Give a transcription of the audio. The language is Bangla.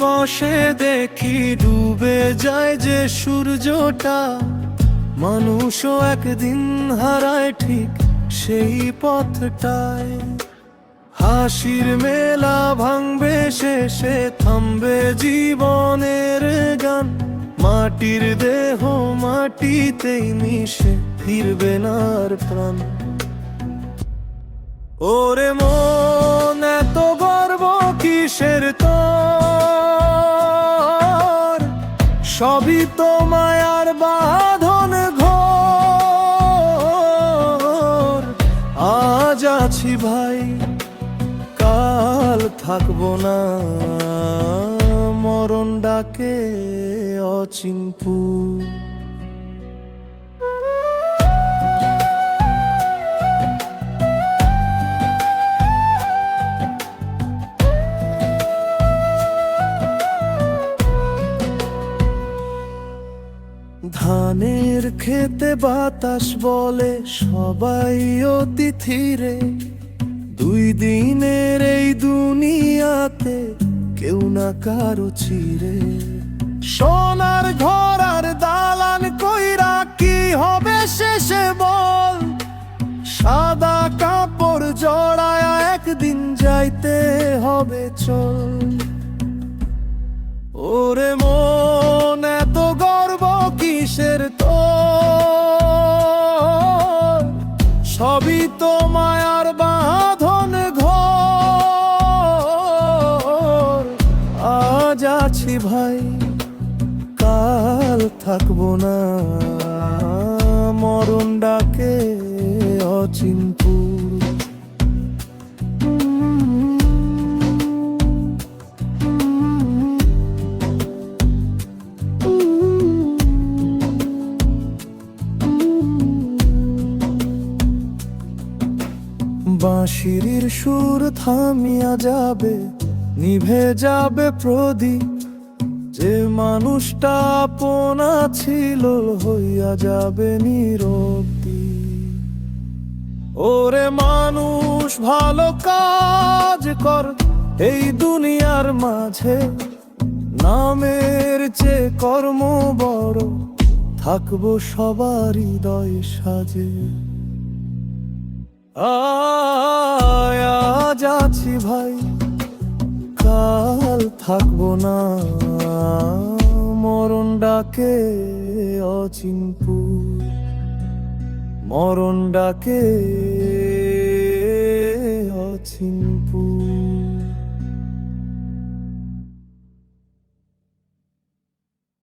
বসে দেখি ডুবে যায় যে সূর্যটা, মানুষও একদিন হারায় ঠিক সেই পথটায়। হাসির মেলা ভাঙবে শেষে, থামবে জীবনের গান, মাটির দেহ মাটিতেই মিশে ফিরবে না আর প্রাণ। ওরে মন এত গর্ব কিসের তোর, সবই তো মায়ার বাঁধন ঘোর। আজ আছি ভাই, কাল থাকবো না, মরণ ডাকে অচিনপুর। ধানের খেতে বাতাস বলে সবাই অতিথিরে, দুই দিনের এই দুনিয়াতে কেউ না কারো চিরে। সোনার ঘর আর দালান কইরা কি হবে শেষে বল, সাদা কাপড় জড়ায় একদিন যাইতে হবে চল। ওরে মন এত গর্ব কিসের তোর, সবই তো মায়ার বাঁধন ঘোর। আজ আছি ভাই, কাল থাকবো না, মরণ ডাকে অচিনপুর। বাঁশির সুর থামিয়া যাবে, নিভে যাবে প্রদীপ, যে মানুষটা আপনা ছিল হইয়া যাবে নীরব। ওরে মানুষ ভালো কাজ কর এই দুনিয়ার মাঝে, নামের চেয়ে কর্ম বড়, থাকবো সবার হৃদয় সাজে। আজ আছি ভাই, কাল থাকবো না, মরণ ডাকে অচিনপুর, মরণ ডাকে